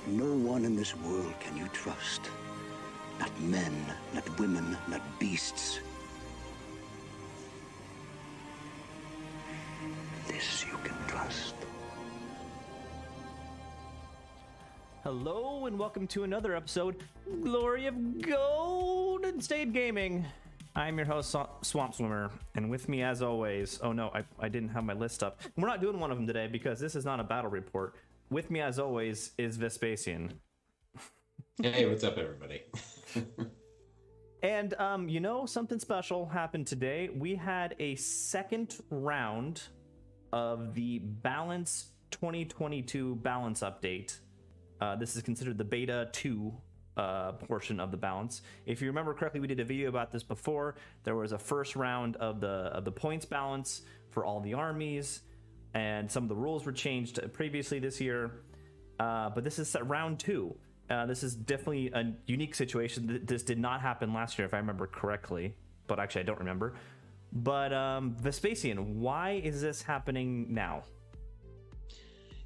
No one in this world can you trust. Not men, not women, not beasts. This you can trust. Hello and welcome to another episode, Glory of Golden State Gaming. I'm your host, Swamp Swimmer, and with me as always, oh no, I didn't have my list up. We're not doing one of them today because this is not a battle report. With me as always is Vespasian. Hey, what's up, everybody? And, you know, something special happened today. We had a second round of the Balance 2022 Balance Update. This is considered the Beta 2 portion of the Balance. If you remember correctly, we did a video about this before. There was a first round of the points balance for all the armies, and some of the rules were changed previously this year. But this is round 2. This is definitely a unique situation. This did not happen last year, if I remember correctly. But actually, I don't remember. But Vespasian, why is this happening now?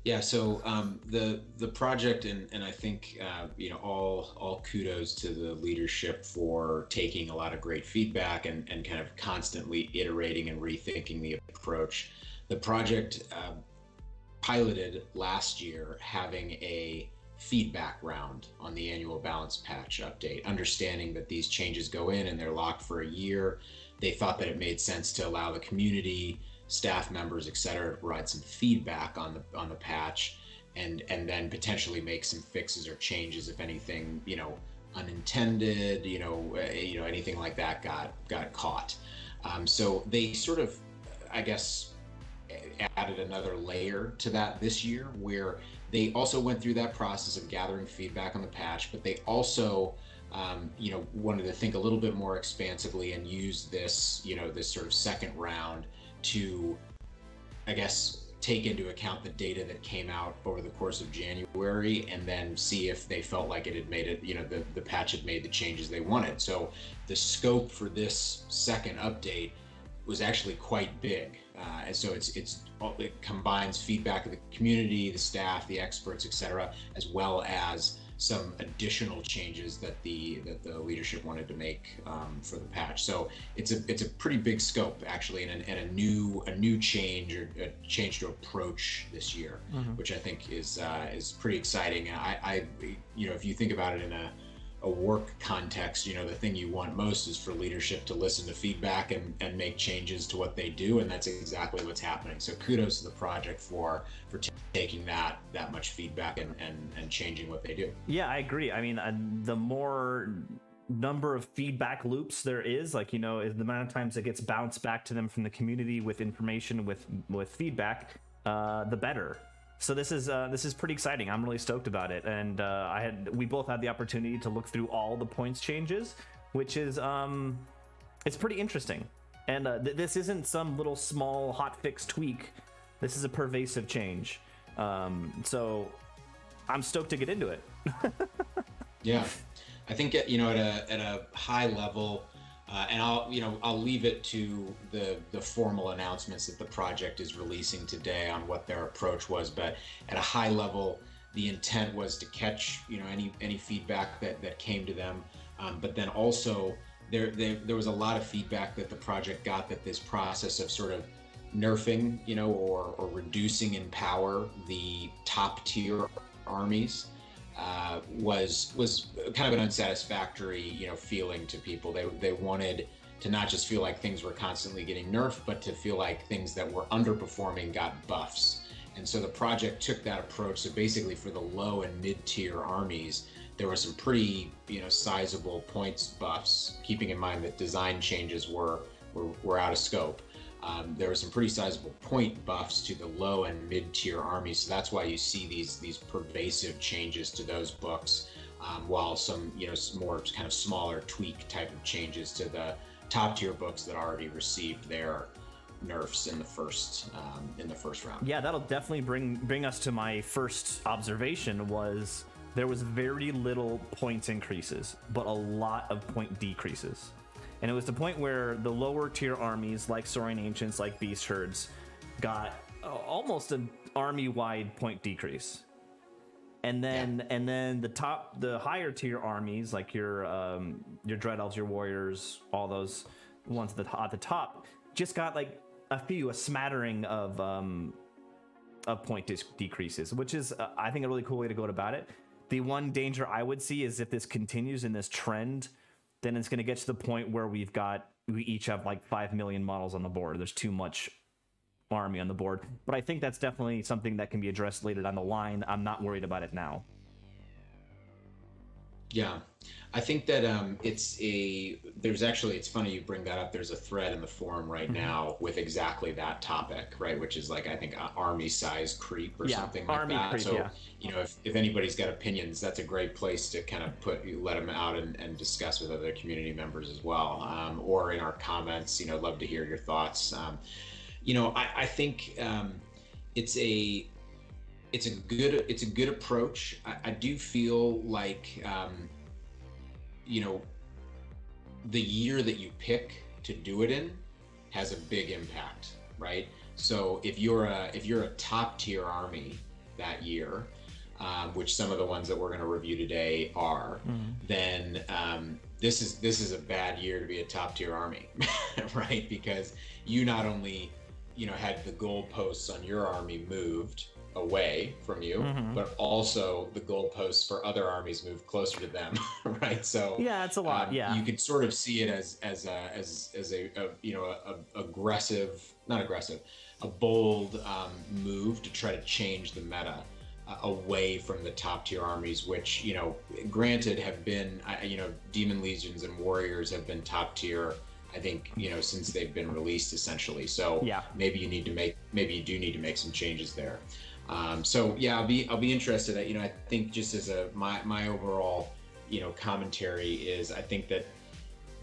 Yeah, so the project, and I think you know, all kudos to the leadership for taking a lot of great feedback and kind of constantly iterating and rethinking the approach. The project piloted last year having a feedback round on the annual balance patch update, understanding that these changes go in and they're locked for a year. They thought that it made sense to allow the community, staff members, et cetera, to provide some feedback on the patch, and then potentially make some fixes or changes if anything, you know, unintended, you know, anything like that got caught. So they sort of, I guess, added another layer to that this year, where they also went through that process of gathering feedback on the patch, but they also you know, wanted to think a little bit more expansively and use this, you know, this sort of second round to, I guess, take into account the data that came out over the course of January, and then see if they felt like it had made it, you know, the patch had made the changes they wanted. So the scope for this second update was actually quite big, and so it combines feedback of the community, the staff, the experts, etc., as well as some additional changes that the leadership wanted to make for the patch. So it's a pretty big scope actually, and a new change, or a change to approach this year, which I think is pretty exciting. I you know, if you think about it in a work context, you know, the thing you want most is for leadership to listen to feedback and make changes to what they do, and that's exactly what's happening. So kudos to the project for taking that much feedback and changing what they do. Yeah, I agree. I mean, the more number of feedback loops there is, like, you know, the amount of times it gets bounced back to them from the community with information, with feedback, the better. So this is pretty exciting. I'm really stoked about it, and we both had the opportunity to look through all the points changes, which is it's pretty interesting. And this isn't some little small hotfix tweak. This is a pervasive change. So I'm stoked to get into it. Yeah, I think, you know, at a high level. And I'll leave it to the formal announcements that the project is releasing today on what their approach was. But at a high level, the intent was to catch, you know, any feedback that came to them. But then also there was a lot of feedback that the project got, that this process of sort of nerfing, you know, or reducing in power the top tier armies was kind of an unsatisfactory, you know, feeling to people. They wanted to not just feel like things were constantly getting nerfed, but to feel like things that were underperforming got buffs. And so the project took that approach. So basically, for the low and mid-tier armies, there were some pretty, you know, sizable points buffs, keeping in mind that design changes were out of scope. There were some pretty sizable point buffs to the low and mid-tier armies, so that's why you see these pervasive changes to those books, while some, you know, more kind of smaller tweak type of changes to the top-tier books that already received their nerfs in the first round. Yeah, that'll definitely bring us to my first observation. Was there was very little points increases, but a lot of point decreases. And it was the point where the lower tier armies, like Saurian Ancients, like Beast Herds, got almost an army-wide point decrease. and then the higher tier armies, like your Dread Elves, your Warriors, all those ones at the top, just got like a smattering of point decreases, which is I think a really cool way to go about it. The one danger I would see is if this continues in this trend, then it's going to get to the point where we each have like 5 million models on the board. There's too much army on the board, but I think that's definitely something that can be addressed later down the line. I'm not worried about it now. Yeah, I think that it's funny you bring that up. There's a thread in the forum right now with exactly that topic, right? Which is like, I think army size creep or something like that. Creep, so, if anybody's got opinions, that's a great place to kind of let them out and discuss with other community members as well. Or in our comments, love to hear your thoughts. I think it's a good approach. I do feel like the year that you pick to do it in has a big impact, right? So if you're a top tier army that year, which some of the ones that we're going to review today are, then this is a bad year to be a top tier army, right? Because you not only had the goalposts on your army moved away from you, but also the goalposts for other armies moved closer to them, right? So yeah, it's a lot. You could sort of see it as a bold move to try to change the meta away from the top tier armies, which granted have been Demon Legions and Warriors have been top tier, I think, since they've been released essentially. So maybe you do need to make some changes there. So yeah, I'll be interested. I think just as my overall commentary is, I think that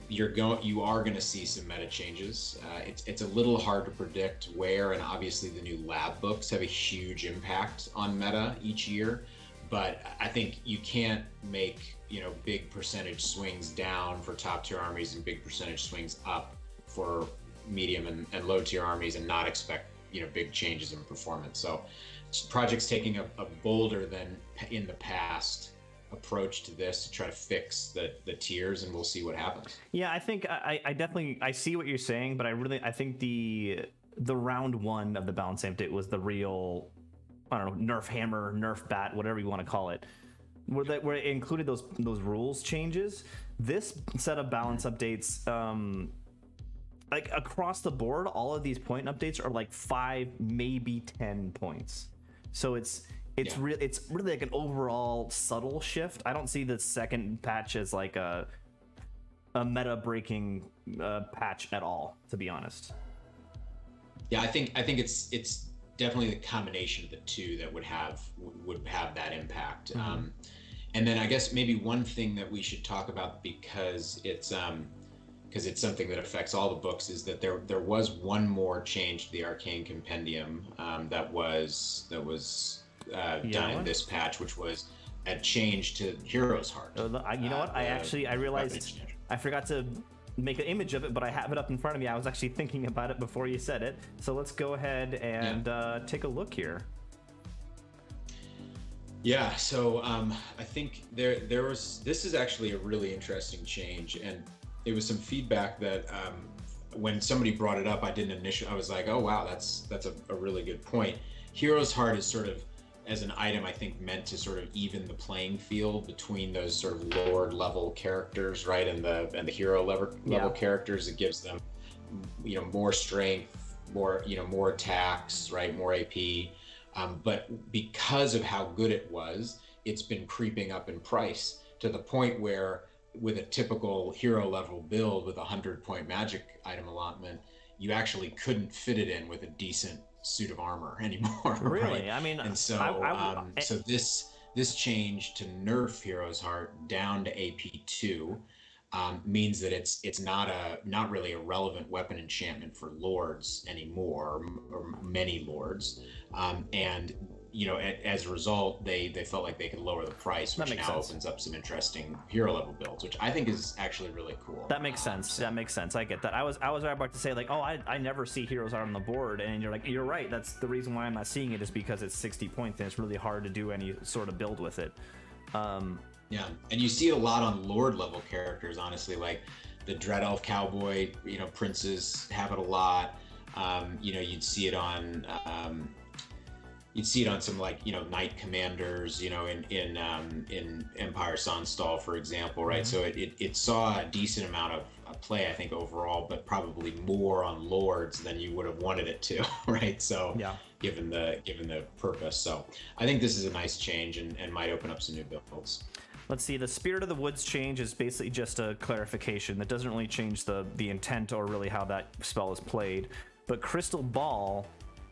you are going to see some meta changes. It's a little hard to predict where, and obviously the new lab books have a huge impact on meta each year. But I think you can't make big percentage swings down for top tier armies and big percentage swings up for medium and low tier armies and not expect big changes in performance. So project's taking a bolder than in the past approach to this to try to fix the tiers, and we'll see what happens. Yeah, I think I definitely see what you're saying, but I think the round one of the balance update was the real, I don't know, nerf hammer, nerf bat, whatever you want to call it, where it included those rules changes. This set of balance updates, like across the board, all of these point updates are like 5, maybe 10 points. So it's really like an overall subtle shift. I don't see the second patch as like a meta breaking patch at all, to be honest. Yeah, I think it's definitely the combination of the two that would have that impact. And then I guess maybe one thing that we should talk about, because it's something that affects all the books, is that there was one more change to the Arcane Compendium that was done in this patch, which was a change to Hero's Heart. You know what? I realized I forgot to make an image of it, but I have it up in front of me. I was actually thinking about it before you said it. So let's go ahead and take a look here. Yeah, so I think this is actually a really interesting change, and it was some feedback that when somebody brought it up, I was like, oh wow, that's a really good point. Hero's Heart is sort of, as an item, I think meant to sort of even the playing field between those sort of lower level characters, right, and the hero level characters. It gives them more strength, more attacks, right, more AP. But because of how good it was, it's been creeping up in price to the point where, with a typical hero level build with 100-point magic item allotment, you actually couldn't fit it in with a decent suit of armor anymore. Really? Right? I mean, and so so this change to nerf Hero's Heart down to AP2 means that it's not really a relevant weapon enchantment for lords anymore, or many lords, and as a result, they felt like they could lower the price, which now opens up some interesting hero level builds, which I think is actually really cool. That makes sense. That makes sense. I get that. I was right about to say, like, oh, I never see heroes out on the board, and you're like, you're right. That's the reason why I'm not seeing it, is because it's 60 points and it's really hard to do any sort of build with it. Yeah, and you see it a lot on Lord level characters, honestly, like the Dread Elf Cowboy, princes have it a lot. You'd see it on some like Knight Commanders, in Empire Sunstall, for example, right? So it saw a decent amount of play, I think, overall, but probably more on Lords than you would have wanted it to, right? So yeah, given the purpose, so I think this is a nice change and might open up some new builds. Let's see, the Spirit of the Woods change is basically just a clarification. That doesn't really change the intent or really how that spell is played. But Crystal Ball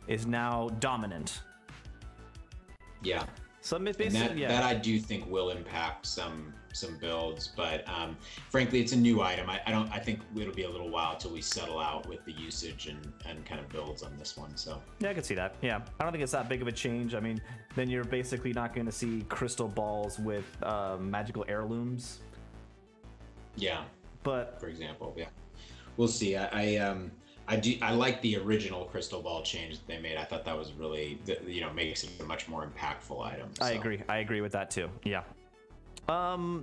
is now dominant. Yeah. So basically, that I do think will impact some builds, but frankly, it's a new item. I think it'll be a little while till we settle out with the usage and kind of builds on this one. So yeah, I can see that. Yeah, I don't think it's that big of a change. I mean, then you're basically not going to see crystal balls with magical heirlooms. Yeah, but for example, yeah, we'll see. I like the original crystal ball change that they made. I thought that was really, makes it a much more impactful item. So. I agree with that too. Yeah.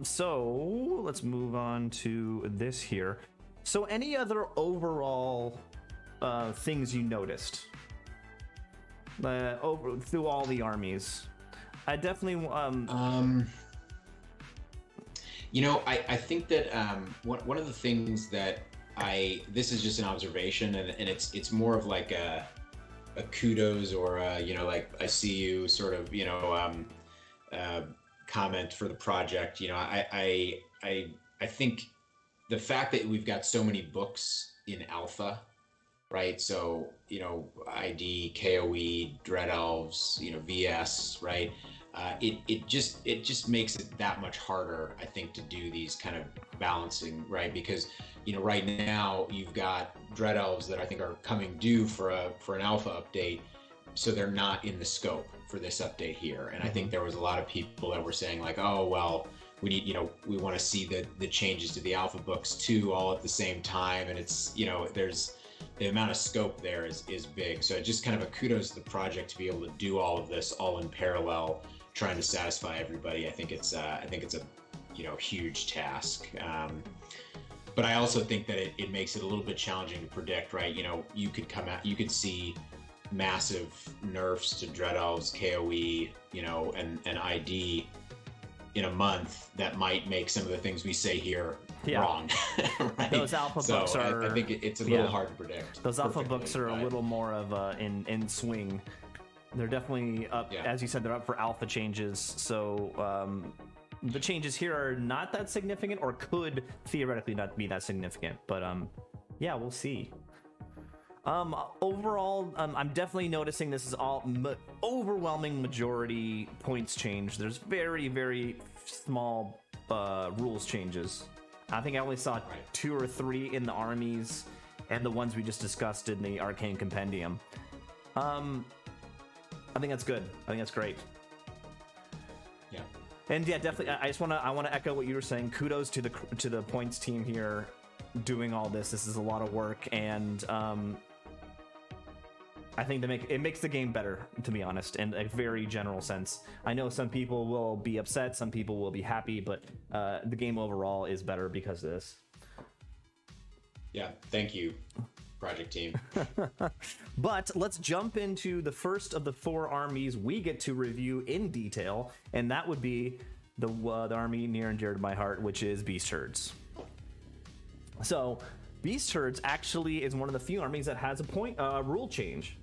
So let's move on to this here. So any other overall things you noticed through all the armies? I definitely I think that one of the things that this is just an observation, and it's more of like a kudos or like I see you sort of comment for the project. I think the fact that we've got so many books in alpha, right? So ID, KOE, Dread Elves, VS, right? It just makes it that much harder, I think, to do these kind of balancing, right? Because right now you've got Dread Elves that I think are coming due for an alpha update, so they're not in the scope for this update here. And I think there was a lot of people that were saying like, oh well, we need we want to see the changes to the alpha books too, all at the same time, and it's there's the amount of scope there is big. So just kind of a kudos to the project to be able to do all of this all in parallel, trying to satisfy everybody. I think it's a huge task. But I also think that it makes it a little bit challenging to predict, right? You could see massive nerfs to Dread Elves, KOE, and ID in a month that might make some of the things we say here wrong. Right? Those alpha books are. I think it's a little hard to predict. Those alpha books are a little more of in swing. They're definitely up, as you said. They're up for alpha changes. So the changes here are not that significant, or could theoretically not be that significant. But yeah, we'll see. Overall, I'm definitely noticing this is all overwhelming majority points change. There's very, very small rules changes. I think I only saw 2 or 3 in the armies, and the ones we just discussed in the Arcane Compendium. I think that's good. I think that's great. Yeah. And yeah, definitely. I want to echo what you were saying. Kudos to the points team here, doing all this. This is a lot of work, and I think it makes the game better, to be honest, in a very general sense. I know some people will be upset, some people will be happy, but the game overall is better because of this. Yeah, thank you, project team. But let's jump into the first of the 4 armies we get to review in detail, and that would be the army near and dear to my heart, which is Beast Herds. So Beast Herds actually is one of the few armies that has a rule change.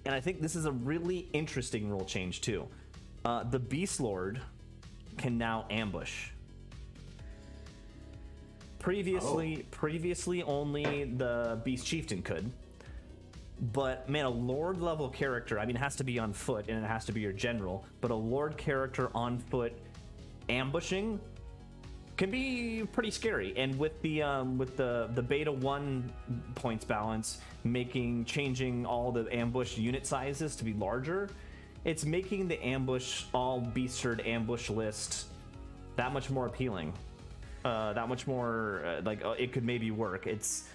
And I think this is a really interesting rule change too. The Beast Lord can now ambush. Previously only the Beast Chieftain could. But man, a Lord level character, I mean, it has to be on foot and it has to be your general, but a Lord character on foot ambushing can be pretty scary. And with the beta 1 points balance changing all the ambush unit sizes to be larger, it's making the ambush all beast herd ambush list that much more appealing, that much more it could maybe work. It's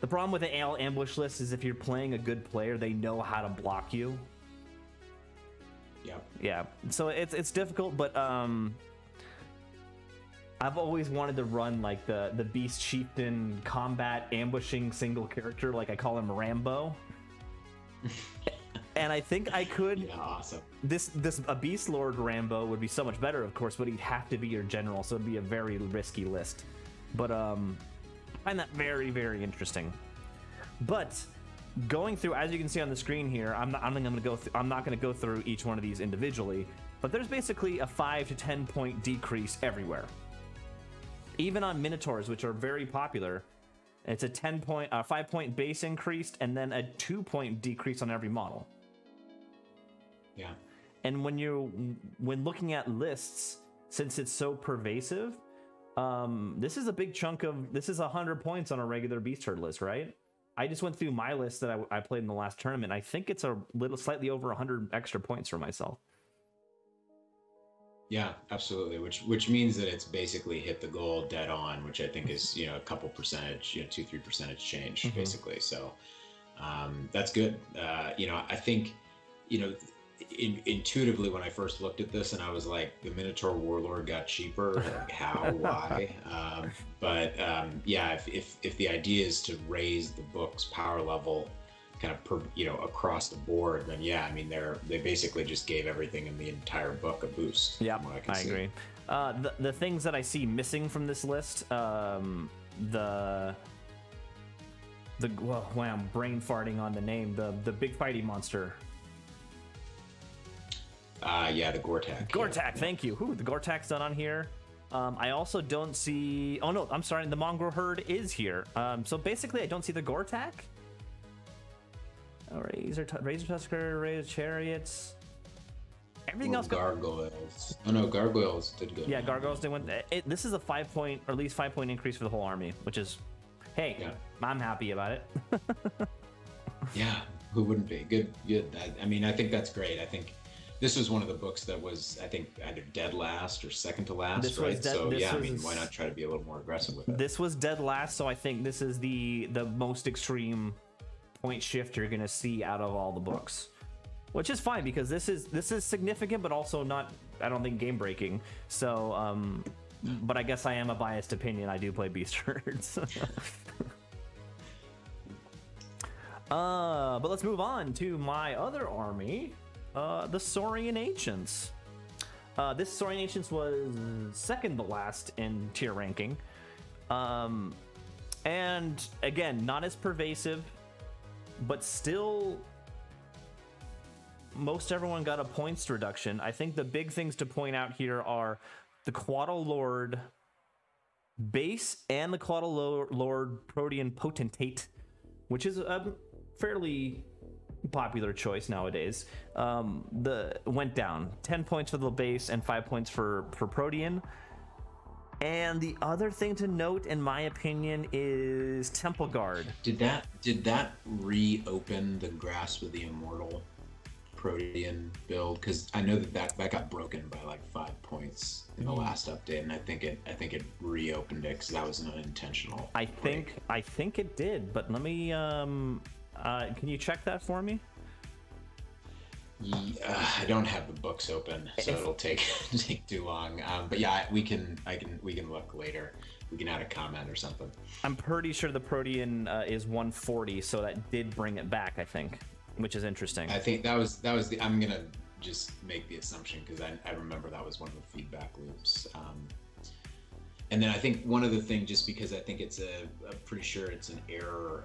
the problem with the ambush list is if you're playing a good player, they know how to block you. Yep. Yeah, so it's difficult, but I've always wanted to run like the beast chieftain combat ambushing single character, like I call him Rambo. And I think I could. Yeah, awesome. A beast lord Rambo would be so much better, of course, but he'd have to be your general, so it'd be a very risky list. But I find that very, very interesting. But going through, as you can see on the screen here, I'm not going to go through each one of these individually, but there's basically a 5 to 10 point decrease everywhere. Even on Minotaurs, which are very popular, it's a 5-point base increase and then a 2-point decrease on every model. Yeah. And when looking at lists, since it's so pervasive, this is a big chunk of, this is 100 points on a regular beast herd list, right? I just went through my list that I played in the last tournament. I think it's slightly over 100 extra points for myself. Yeah, absolutely. Which means that it's basically hit the goal dead on, which I think is, a couple percentage, 2-3% change basically. So that's good. I think, intuitively when I first looked at this and I was like, the Minotaur Warlord got cheaper, like how, why? If the idea is to raise the book's power level kind of across the board, then they basically just gave everything in the entire book a boost. Yeah, I agree. The things that I see missing from this list, I'm brain farting on the name, the big fighting monster. The Gortak. Gortak, thank you. The Gortak's not on here. I also don't see. Oh no, I'm sorry. The mongrel herd is here. So basically, I don't see the Gortak. Razor Tusker, Razor Chariots. Everything else. Gargoyles. Oh no, Gargoyles did go. Yeah, Gargoyles did win. This is a 5-point, or at least 5-point increase for the whole army, which is, hey, I'm happy about it. Yeah, who wouldn't be? Good. I think that's great. I think this was one of the books that was, I think, either dead last or second to last, right? Why not try to be a little more aggressive with it? This was dead last, so I think this is the most extreme point shift you're going to see out of all the books, which is fine because this is significant, but also not, I don't think, game breaking. So, but I guess I am a biased opinion. I do play beast herds. But let's move on to my other army. The Saurian Ancients. This Saurian Ancients was second to last in tier ranking. And again, not as pervasive, but still most everyone got a points reduction. I think the big things to point out here are the Quaddle Lord base and the Quaddle Lord Protean Potentate, which is a fairly popular choice nowadays. Went down 10 points for the base and 5 points for Protean. And the other thing to note, in my opinion, is Temple Guard. Did that reopen the Grasp of the Immortal Protean build? Because I know that got broken by like 5 points in the last update, and I think it reopened it because that was an unintentional. I think it did, but let me. Can you check that for me? I don't have the books open, so it'll take too long. But yeah, we can look later. We can add a comment or something. I'm pretty sure the Protean is 140, so that did bring it back, I think, which is interesting. I think that was the. I'm gonna just make the assumption because I remember that was one of the feedback loops. And then I think one other thing, just because I think I'm pretty sure it's an error,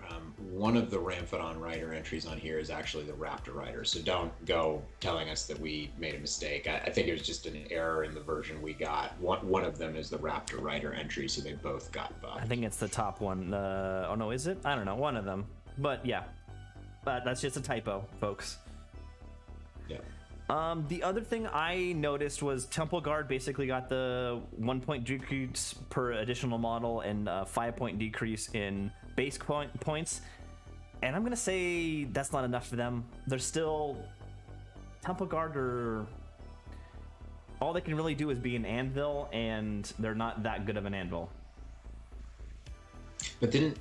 one of the Ramphadon Rider entries on here is actually the Raptor Rider. So don't go telling us that we made a mistake. I think it was just an error in the version we got. One of them is the Raptor Rider entry, so they both got buffed. I think it's the top one. Oh no, is it? I don't know, one of them. But yeah, that's just a typo, folks. Yeah. The other thing I noticed was Temple Guard basically got the 1 point decrease per additional model and a 5 point decrease in base points. And I'm going to say that's not enough for them. They're still Temple Guard are all they can really do is be an anvil, and they're not that good of an anvil. But didn't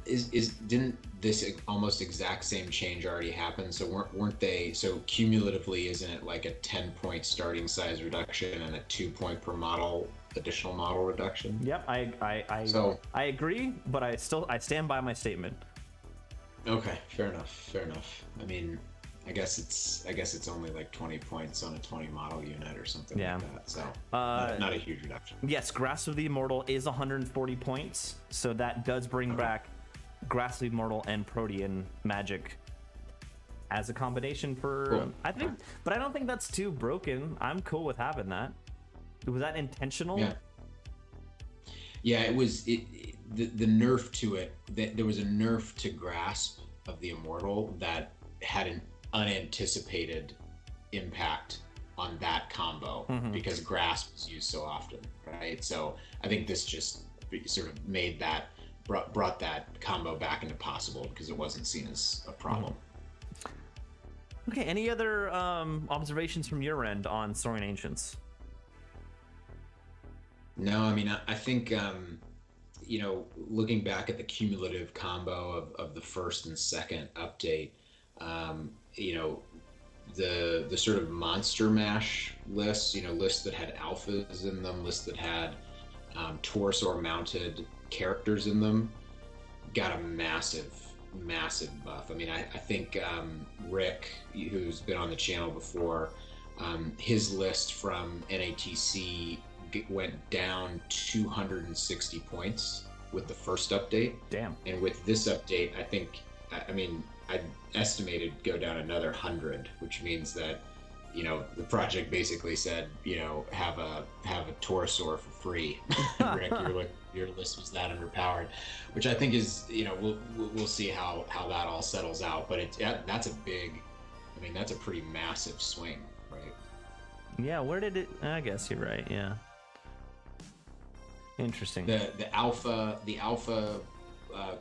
this almost exact same change already happen? So weren't they, so cumulatively, isn't it like a 10-point starting size reduction and a 2-point per model additional model reduction? Yep, I agree, but I stand by my statement. Okay, fair enough. I mean, I guess it's only like 20 points on a 20 model unit or something like that. So not a huge reduction. Yes, Grasp of the Immortal is 140 points, so that does bring back Grasp of the Immortal and Protean magic as a combination for. Cool. I think, but I don't think that's too broken. I'm cool with having that. Was that intentional? Yeah, it was. The nerf to it. There was a nerf to Grasp of the Immortal that had an unanticipated impact on that combo because Grasp is used so often, right? So I think this just sort of made that brought that combo back into possible because it wasn't seen as a problem. Okay, any other observations from your end on Saurian Ancients? No, I mean, I think, you know, looking back at the cumulative combo of the first and second update, you know, the sort of monster mash lists, you know, lists that had alphas in them, lists that had Taurosaur mounted characters in them, got a massive buff. I mean, I think Rick, who's been on the channel before, his list from NATC went down 260 points with the first update. Damn. And with this update, I mean, I estimated go down another 100, which means that, you know, the project basically said, you know, have a Taurosaur for free. Rick, your list was that underpowered, which I think is, you know, we'll see how that all settles out. But that's a big, I mean, that's a pretty massive swing, right? Yeah, where did it? I guess you're right. Yeah. Interesting. The alpha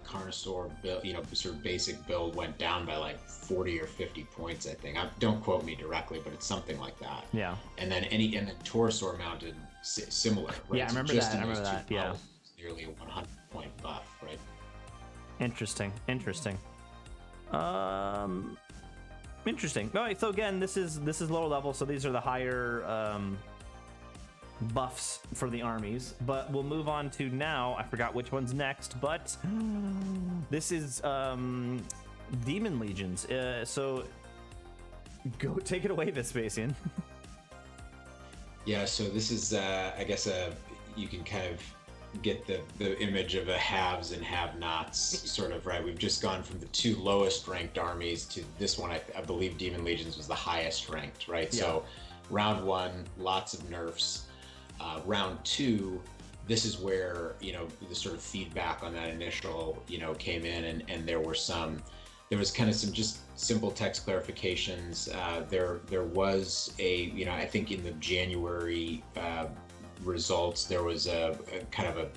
Carnosaur build, you know, sort of basic build went down by like 40 or 50 points, I think. Don't quote me directly, but it's something like that. Yeah. And then Taurosaur mounted similar. Right? Yeah, I remember that. Yeah. Nearly a 100 point buff, right? Interesting. All right, so again, this is lower level, so these are the higher buffs for the armies, but we'll move on to now. I forgot which one's next, but this is Demon Legions. So go take it away, Vespasian. Yeah, so this is I guess you can kind of get the image of a haves and have-nots sort of, right? We've just gone from the two lowest ranked armies to this one. I believe Demon Legions was the highest ranked, right? Yeah. So round one, lots of nerfs. Round two, this is where, you know, the sort of feedback on that initial, you know, came in, and there was kind of some just simple text clarifications. There was a, you know, I think in the January results, there was a kind of a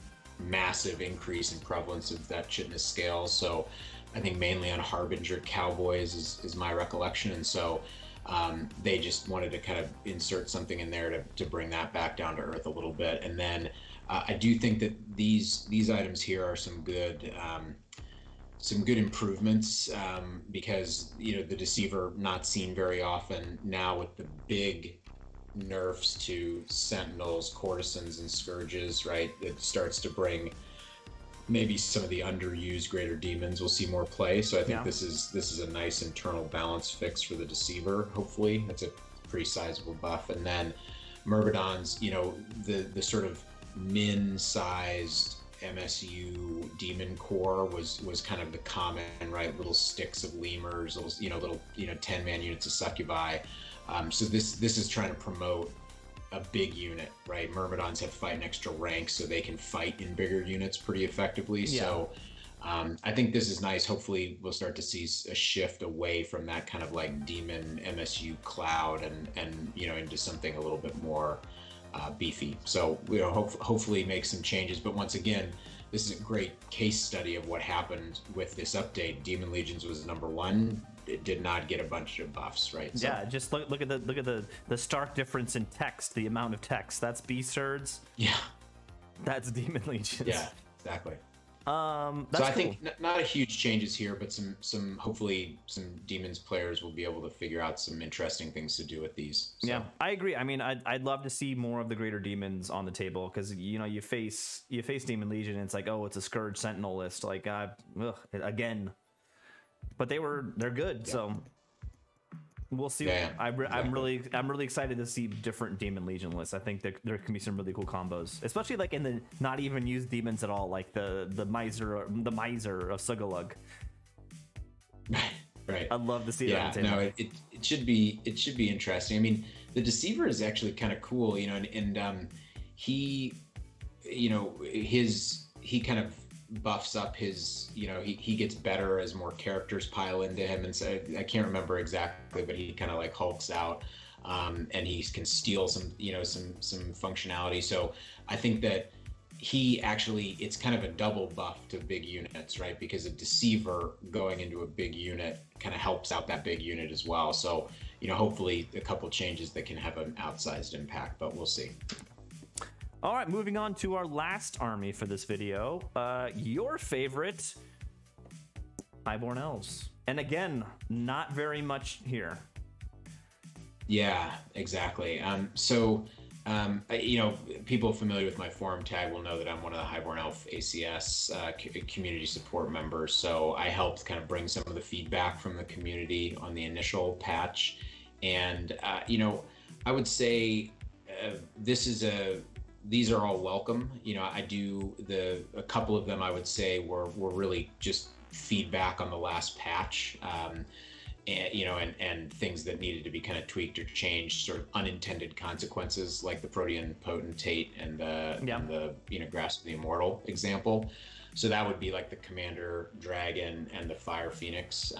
massive increase in prevalence of that chitness scale. So I think mainly on Harbinger cowboys is my recollection. And so they just wanted to kind of insert something in there to bring that back down to earth a little bit. And then I do think that these items here are some good improvements because, you know, the Deceiver not seen very often. Now with the big nerfs to Sentinels, Courtesans, and Scourges, right, it starts to bring maybe some of the underused greater demons will see more play. So I think this is a nice internal balance fix for the Deceiver. Hopefully that's a pretty sizable buff. And then Myrmidons, you know, the sort of min-sized MSU demon core was kind of the common, right, little sticks of lemurs, little 10-man units of succubi. So this is trying to promote a big unit, right? Myrmidons have fight an extra rank, so they can fight in bigger units pretty effectively. Yeah. So I think this is nice. Hopefully we'll start to see a shift away from that kind of like demon MSU cloud and you know, into something a little bit more beefy. So, you know, hopefully make some changes. But once again, this is a great case study of what happened with this update. Demon Legions was number one. it did not get a bunch of buffs, right? So, yeah, just look at the stark difference in text, the amount of text. That's beast herds. yeah, That's demon legions. yeah, exactly. That's so I cool. think not a huge changes here, but some hopefully some demons players will be able to figure out some interesting things to do with these. So. Yeah, I agree. I mean, I'd love to see more of the greater demons on the table, because you face demon legion and it's like, oh, it's a scourge sentinel list, like again. But they're good, yeah. So we'll see. Yeah, exactly. I'm really excited to see different demon legion lists. I think there can be some really cool combos, especially like in the not even used demons at all, like the miser of Sugalug. Right. I'd love to see that on the table. No, it should be interesting. I mean, the Deceiver is actually kind of cool, and he, he kind of buffs up his, he gets better as more characters pile into him, and so I can't remember exactly, but he kind of like hulks out, and he can steal some functionality. So I think that he actually, it's kind of a double buff to big units, right? Because a Deceiver going into a big unit kind of helps out that big unit as well. So, hopefully a couple changes that can have an outsized impact, but we'll see. All right, moving on to our last army for this video. Your favorite, Highborn Elves. And again, not very much here. Yeah, exactly. People familiar with my forum tag will know that I'm one of the Highborn Elf ACS community support members. So I helped kind of bring some of the feedback from the community on the initial patch. And, I would say these are all welcome. A couple of them I would say were really just feedback on the last patch. And things that needed to be kind of tweaked or changed, sort of unintended consequences, like the Protean Potentate and the Grasp of the Immortal example. So that would be like the Commander Dragon and the Fire Phoenix.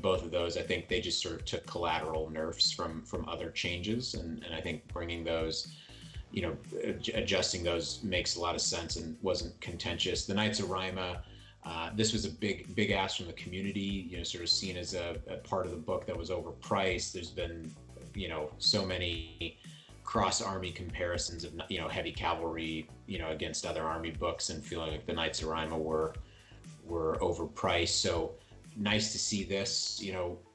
Both of those, I think they just sort of took collateral nerfs from other changes, and I think bringing those, adjusting those makes a lot of sense and wasn't contentious. The Knights of Rima. This was a big ask from the community, sort of seen as a part of the book that was overpriced. There's been, so many cross-army comparisons of, heavy cavalry, against other army books, and feeling like the Knights of Rima were overpriced. So nice to see this.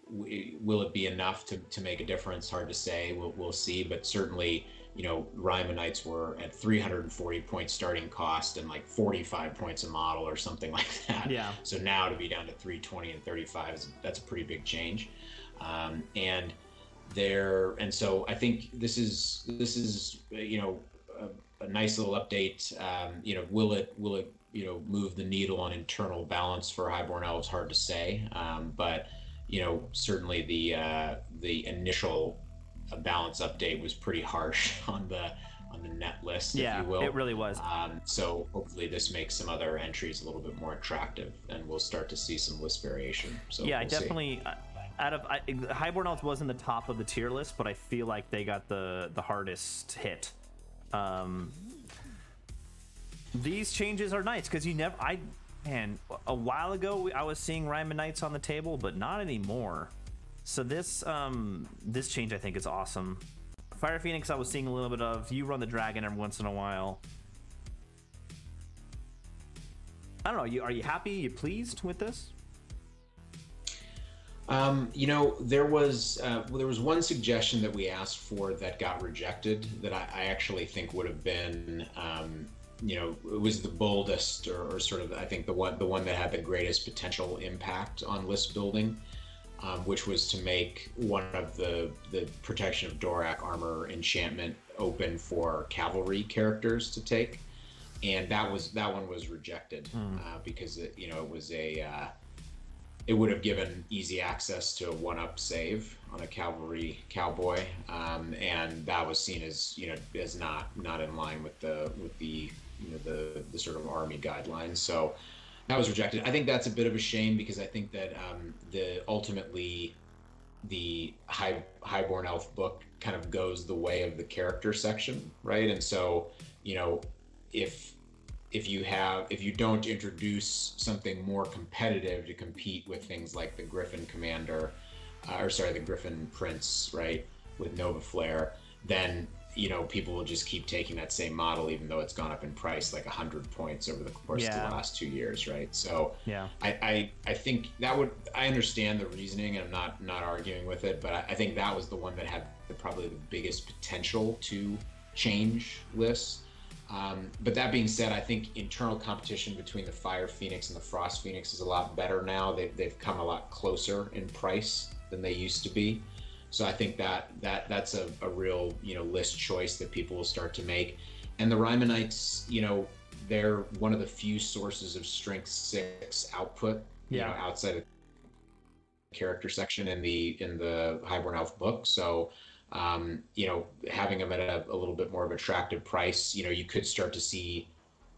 Will it be enough to make a difference? Hard to say. We'll see, but certainly. Rima Knights were at 340 points starting cost and like 45 points a model or something like that. Yeah. So now to be down to 320 and 35 that's a pretty big change. And so I think this is a nice little update. Will it move the needle on internal balance for Highborn Elves? Hard to say. But certainly the initial balance update was pretty harsh on the net list, if you will. Yeah, it really was. So hopefully this makes some other entries a little bit more attractive, and we'll start to see some list variation. So yeah, we'll definitely. Highborn Elves was in the top of the tier list, but I feel like they got the hardest hit. These changes are nice because a while ago I was seeing Rima Knights on the table, but not anymore. So this change I think is awesome. Fire Phoenix I was seeing a little bit of. You run the dragon every once in a while. I don't know. Are you happy? You pleased with this? There was one suggestion that we asked for that got rejected that I actually think would have been, it was the boldest or sort of, I think the one that had the greatest potential impact on list building. Which was to make one of the Protection of Dorak armor enchantment open for cavalry characters to take, and that one was rejected because it would have given easy access to a 1-up save on a cavalry cowboy, and that was seen as as not in line with the sort of army guidelines. So. That was rejected. I think that's a bit of a shame because I think that ultimately the Highborn Elf book kind of goes the way of the character section, right? And so, if if you don't introduce something more competitive to compete with things like the Griffin Commander, the Griffin Prince, right, with Nova Flare, then people will just keep taking that same model, even though it's gone up in price like 100 points over the course of the last 2 years, right? So I think I understand the reasoning, and I'm not arguing with it, but I think that was the one that had probably the biggest potential to change lists. But that being said, I think internal competition between the Fire Phoenix and the Frost Phoenix is a lot better now. They've come a lot closer in price than they used to be. So I think that's a real list choice that people will start to make. And the Rymanites, they're one of the few sources of strength 6 output, outside of the character section in the Highborn Elf book. So having them at a little bit more of attractive price, you could start to see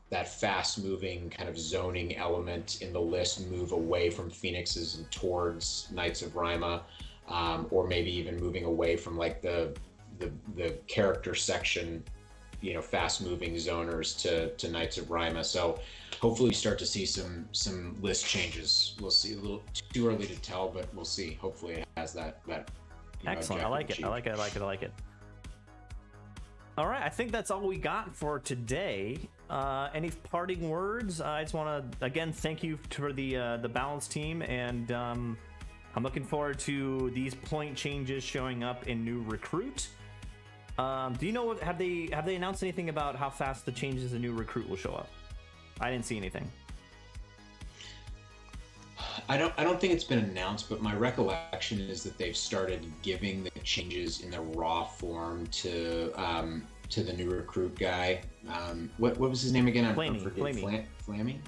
that fast moving kind of zoning element in the list move away from Phoenixes and towards Knights of Rhyma. Or maybe even moving away from like the character section, fast moving zoners to Knights of Rhyma. So hopefully we start to see some list changes. We'll see. A little too early to tell, but we'll see. Hopefully it has that excellent. I like it. I like it. All right, I think that's all we got for today. Any parting words? I just want to again thank you for the balance team, and I'm looking forward to these point changes showing up in new recruit. Do you know have they announced anything about how fast the changes in new recruit will show up? I didn't see anything. I don't think it's been announced, but my recollection is that they've started giving the changes in the raw form to the new recruit guy. What was his name again? Flammy.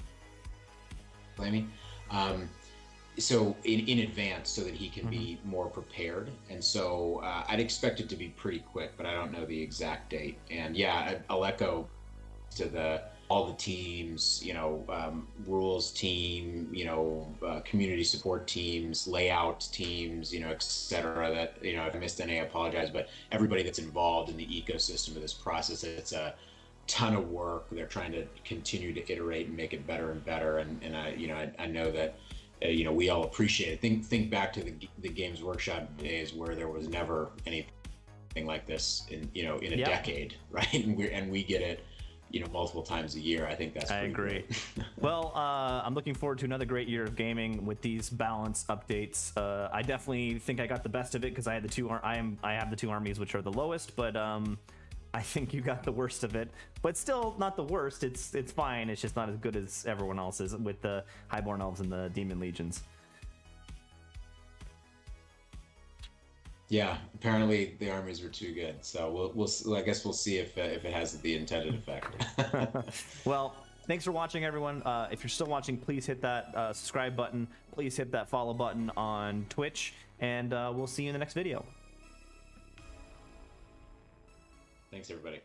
So in advance, so that he can be more prepared. And so I'd expect it to be pretty quick, but I don't know the exact date. And I'll echo to all the teams, rules team, community support teams, layout teams, et cetera, that, if I missed any, I apologize, but everybody that's involved in the ecosystem of this process, it's a ton of work. They're trying to continue to iterate and make it better and better. And I know that, we all appreciate it. Think back to the Games Workshop days where there was never anything like this in a decade, right? And we get it, multiple times a year. I think that's pretty great. Well, I'm looking forward to another great year of gaming with these balance updates. I definitely think I got the best of it because I had I have the 2 armies which are the lowest, but I think you got the worst of it, but still not the worst. It's fine. It's just not as good as everyone else's with the Highborn Elves and the Demon Legions. Yeah, apparently the armies were too good. So I guess we'll see if it has the intended effect. Well, thanks for watching, everyone. If you're still watching, please hit that subscribe button. Please hit that follow button on Twitch, and we'll see you in the next video. Thanks, everybody.